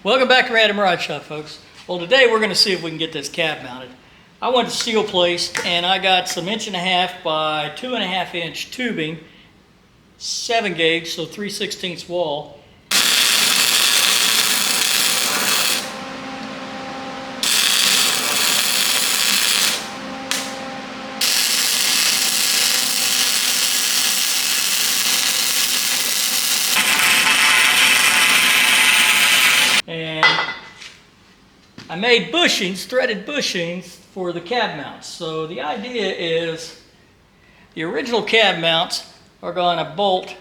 Welcome back to RandomRodShop, folks. Well, today we're going to see if we can get this cab mounted. I went to steel placed and I got some 1.5 by 2.5 inch tubing, 7 gauge, so 3/16 wall. And I made bushings, threaded bushings for the cab mounts. So the idea is the original cab mounts are going to bolt,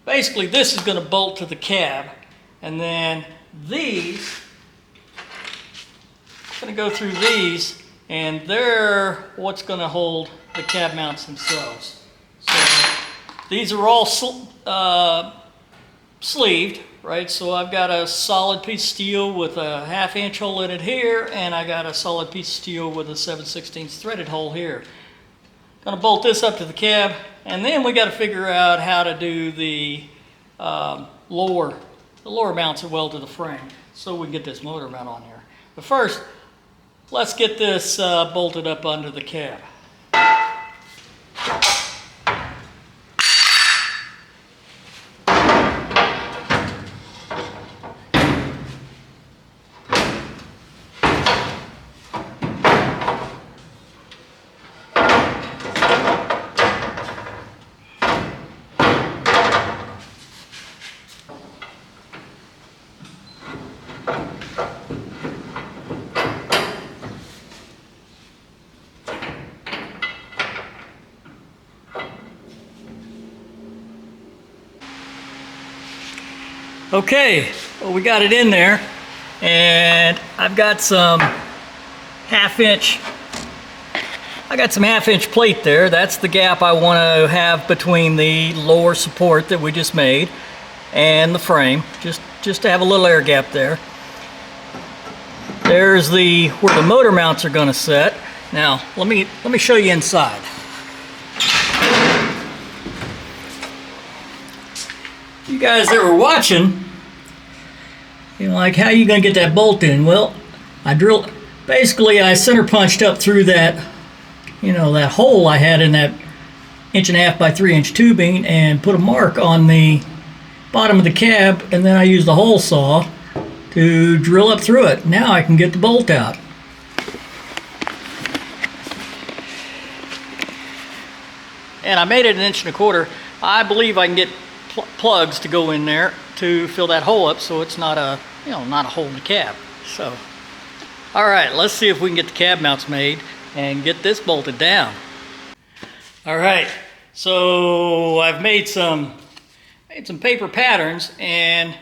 basically this is going to bolt to the cab, and then these, I'm going to go through these, and they're what's going to hold the cab mounts themselves. So these are all sleeved. Right, so I've got a solid piece of steel with a 1/2 inch hole in it here, and I got a solid piece of steel with a 7/16 threaded hole here. Gonna bolt this up to the cab, and then we got to figure out how to do the lower mounts that weld to the frame, so we can get this motor mount on here. But first, let's get this bolted up under the cab. Okay, well, we got it in there, and I've got some 1/2 inch. I got some 1/2 inch plate there. That's the gap I want to have between the lower support that we just made and the frame, just to have a little air gap there. There's where the motor mounts are going to set. Now let me show you inside. You guys that were watching, you know, like, how are you going to get that bolt in? Well, basically I center punched up through that, you know, that hole I had in that 1.5 by 3 inch tubing and put a mark on the bottom of the cab, and then I used the hole saw to drill up through it. Now I can get the bolt out. And I made it 1.25 inches. I believe I can get plugs to go in there to fill that hole up, so it's not a, you know, not a hole in the cab. So, all right, let's see if we can get the cab mounts made and get this bolted down. All right, so I've made some paper patterns, and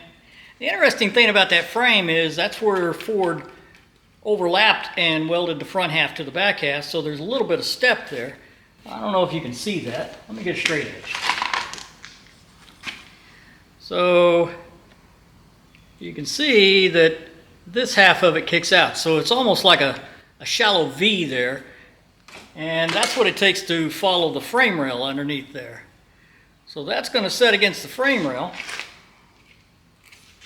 the interesting thing about that frame is that's where Ford overlapped and welded the front half to the back half, so there's a little bit of step there. I don't know if you can see that. Let me get a straight edge. So you can see that this half of it kicks out, so it's almost like a shallow V there, and that's what it takes to follow the frame rail underneath there. So that's going to set against the frame rail,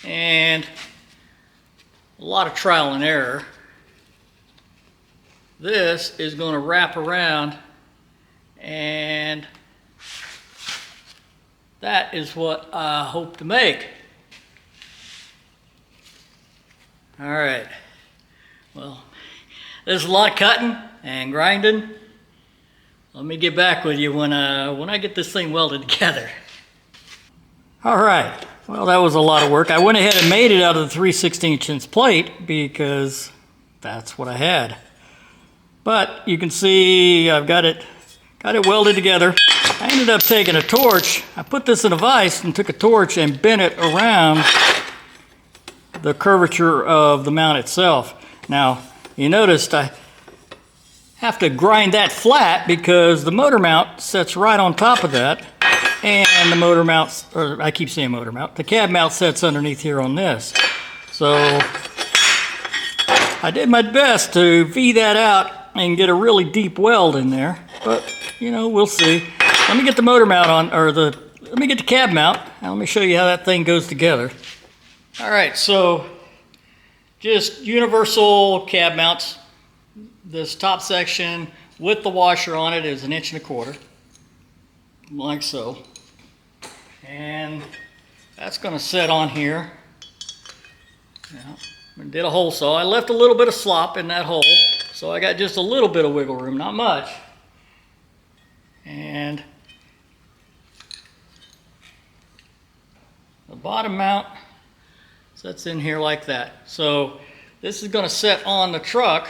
and a lot of trial and error. This is going to wrap around, and that is what I hope to make. All right, well, there's a lot of cutting and grinding. Let me get back with you when I get this thing welded together. All right, well, that was a lot of work. I went ahead and made it out of the 3/16 inch plate because that's what I had. But you can see I've got it welded together. I ended up taking a torch. I put this in a vise and took a torch and bent it around the curvature of the mount itself. Now, you noticed I have to grind that flat because the motor mount sits right on top of that, and the motor mount, or I keep saying motor mount, the cab mount sits underneath here on this. So I did my best to V that out and get a really deep weld in there, but you know, we'll see. Let me get the motor mount on, or let me get the cab mount, and let me show you how that thing goes together. All right, so just universal cab mounts. This top section with the washer on it is 1.25 inches, like so. And that's going to sit on here. Yeah, I did a hole saw. I left a little bit of slop in that hole, so I got just a little bit of wiggle room, not much. And the bottom mount sits in here like that. So this is going to sit on the truck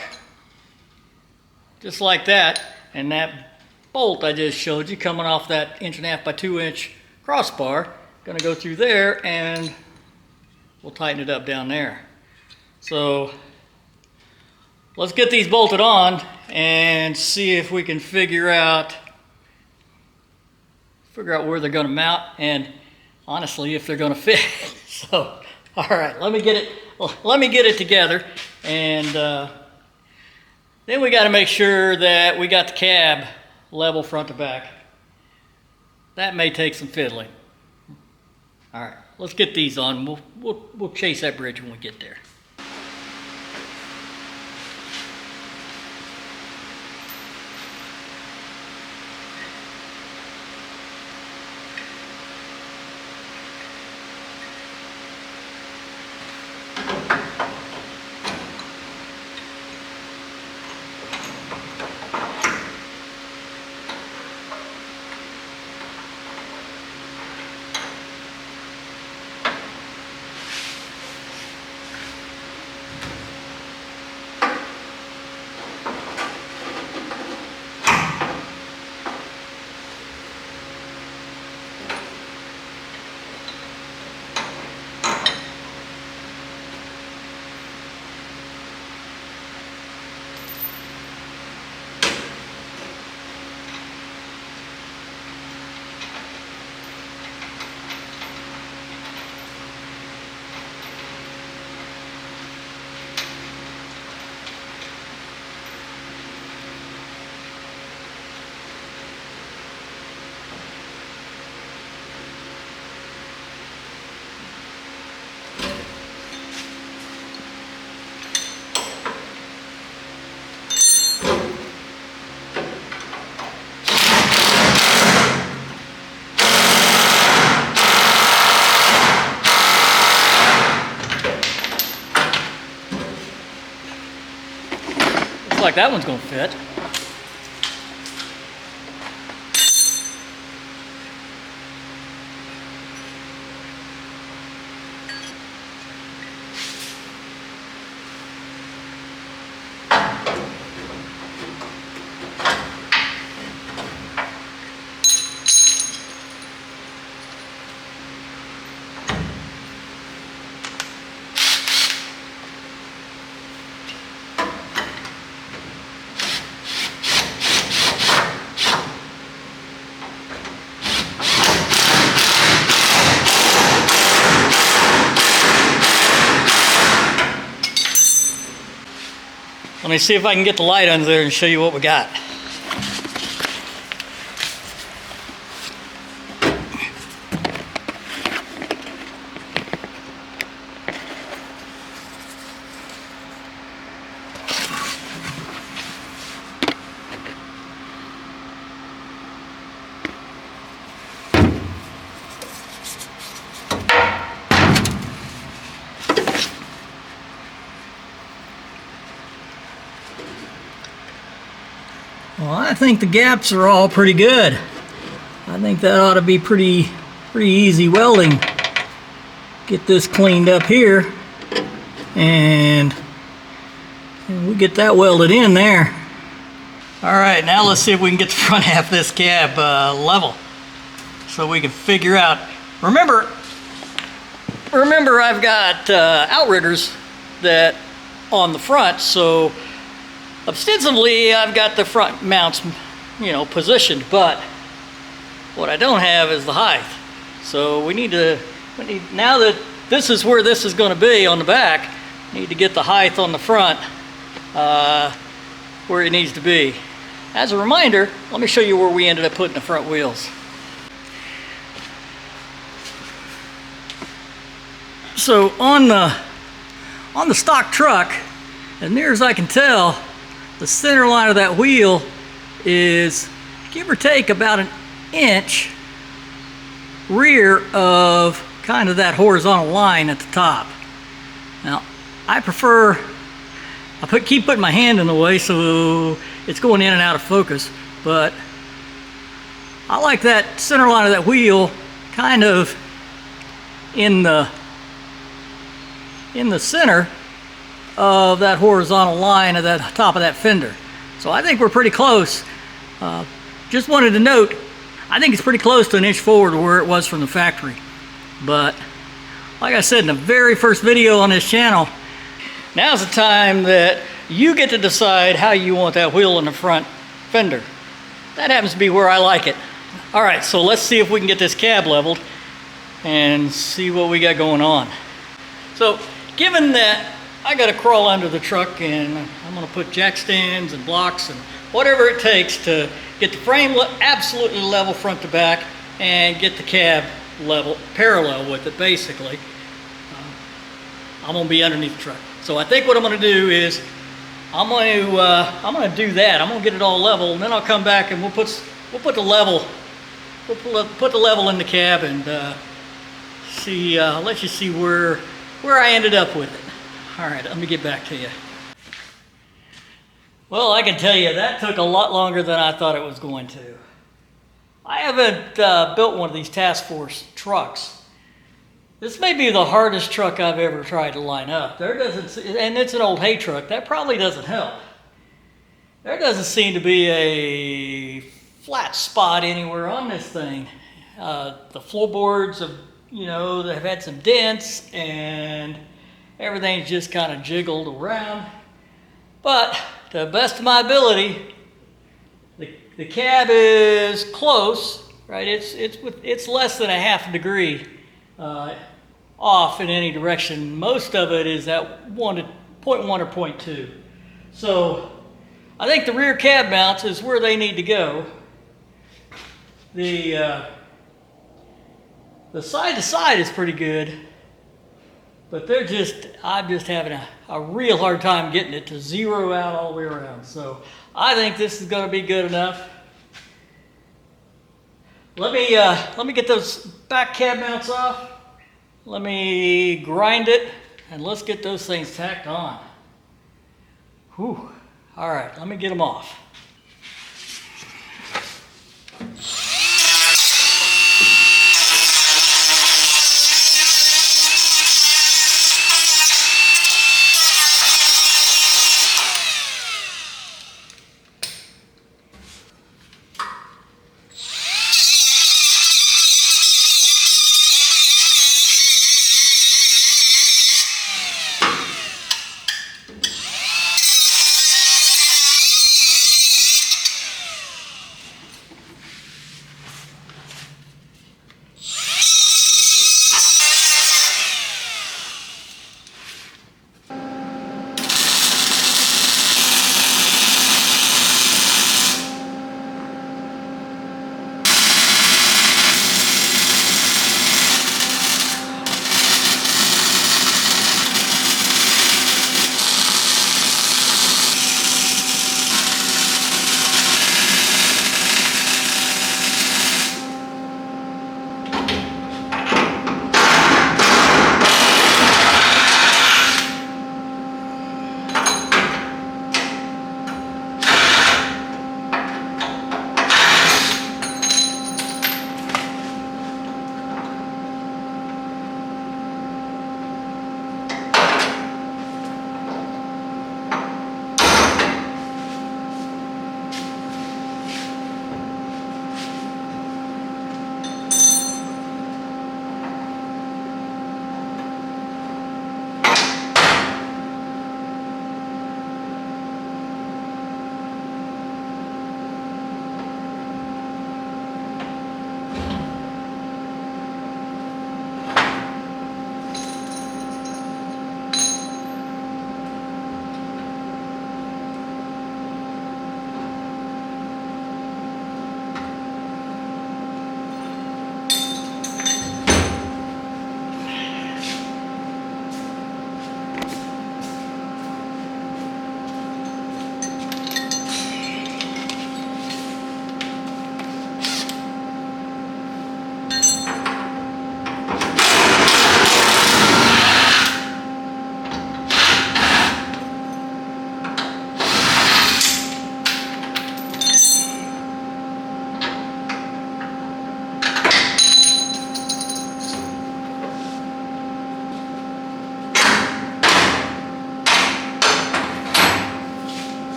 just like that, and that bolt I just showed you coming off that 1.5 by 2 inch crossbar going to go through there, and we'll tighten it up down there. So let's get these bolted on and see if we can figure out where they're going to mount, and honestly if they're going to fit. So all right, let me get it together, and then we got to make sure that we got the cab level front to back. That may take some fiddling. All right, let's get these on. We'll chase that bridge when we get there. Like that one's gonna fit. Let me see if I can get the light under there and show you what we got. Well, I think the gaps are all pretty good. I think that ought to be pretty easy welding. Get this cleaned up here, and we get that welded in there. All right, now let's see if we can get the front half of this cab level, so we can figure out. Remember, I've got outriggers that on the front, so ostensibly I've got the front mounts, positioned, but what I don't have is the height. So we need now that this is where this is going to be on the back, need to get the height on the front where it needs to be. As a reminder, let me show you where we ended up putting the front wheels. So on on the stock truck, as near as I can tell, the center line of that wheel is give or take about an inch rear of kind of that horizontal line at the top. Now, I prefer, keep putting my hand in the way so it's going in and out of focus, but I like that center line of that wheel kind of in the center of that horizontal line at the top of that fender. So I think we're pretty close. Just wanted to note, I think it's pretty close to an inch forward to where it was from the factory. But like I said in the very first video on this channel, now's the time that you get to decide how you want that wheel in the front fender. That happens to be where I like it. All right, so let's see if we can get this cab leveled and see what we got going on. So given that I got to crawl under the truck and I'm going to put jack stands and blocks and whatever it takes to get the frame absolutely level front to back and get the cab level, parallel with it basically, I'm going to be underneath the truck. So I think what I'm going to do is I'm going to do that. I'm going to get it all level, and then I'll come back and we'll put the level in the cab and let you see where I ended up with it. All right, let me get back to you. Well, I can tell you that took a lot longer than I thought it was going to. I haven't built one of these task force trucks. This may be the hardest truck I've ever tried to line up. And it's an old hay truck. That probably doesn't help. There doesn't seem to be a flat spot anywhere on this thing. The floorboards they've had some dents and everything's just kind of jiggled around. But to the best of my ability, the cab is close, right? It's less than a half a degree off in any direction. Most of it is at 0.1 or 0.2. So I think the rear cab mounts is where they need to go. The side to side is pretty good, but I'm just having a real hard time getting it to zero out all the way around. So I think this is going to be good enough. Let me get those back cab mounts off. Let me grind it, and let's get those things tacked on. Whew. All right, let me get them off.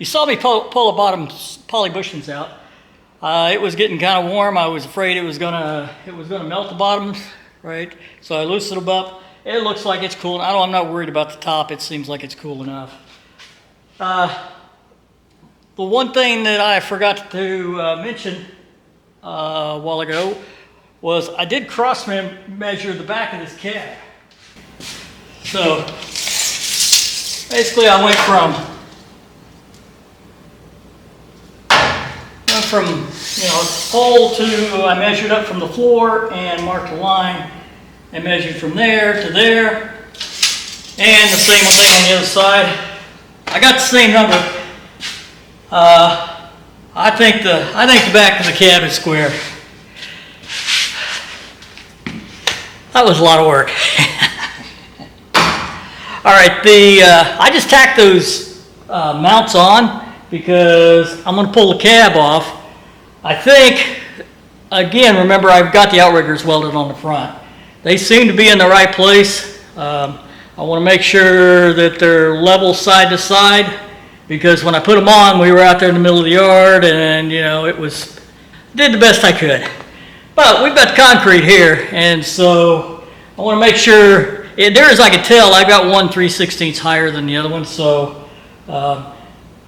You saw me pull the bottom poly bushings out. It was getting kind of warm. I was afraid it was gonna melt the bottoms, right? So I loosened them up. It looks like it's cool. I'm not worried about the top. It seems like it's cool enough. The one thing that I forgot to mention a while ago was I did cross measure the back of this cab. So basically I went from pole to, I measured up from the floor and marked a line and measured from there to there, and the same thing on the other side. I got the same number. I think the back of the cab is square. That was a lot of work. All right, I just tacked those mounts on because I'm going to pull the cab off. I think, again, remember I've got the outriggers welded on the front. They seem to be in the right place. I want to make sure that they're level side to side, because when I put them on, we were out there in the middle of the yard, and did the best I could. But we've got concrete here, and so I want to make sure, there as I can tell, I've got one 3/16 higher than the other one, so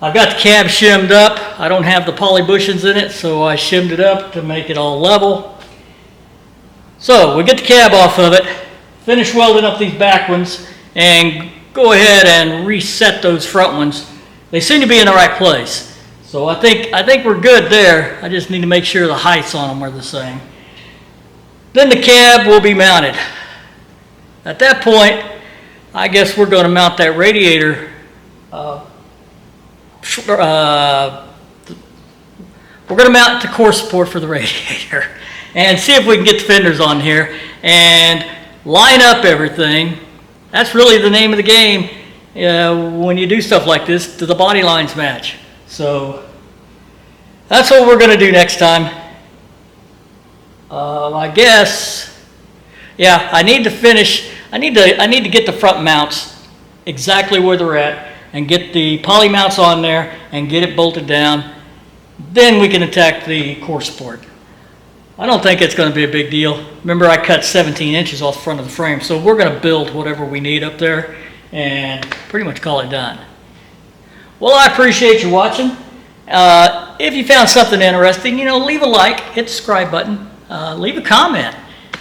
I've got the cab shimmed up. I don't have the poly bushings in it, so I shimmed it up to make it all level. So we get the cab off of it, finish welding up these back ones, and go ahead and reset those front ones. They seem to be in the right place. So I think we're good there. I just need to make sure the heights on them are the same. Then the cab will be mounted. At that point, I guess we're going to mount that radiator. We're going to mount the core support for the radiator and see if we can get the fenders on here and line up everything. That's really the name of the game when you do stuff like this. Do the body lines match? So that's what we're going to do next time. I guess, yeah, I need to finish. I need to get the front mounts exactly where they're at and get the poly mounts on there and get it bolted down. Then we can attack the core support. I don't think it's going to be a big deal. Remember, I cut 17 inches off the front of the frame, so we're going to build whatever we need up there and pretty much call it done. Well, I appreciate you watching. If you found something interesting, leave a like, hit the subscribe button, leave a comment.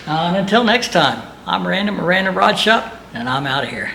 And until next time, I'm Random, RandomRodShop, and I'm out of here.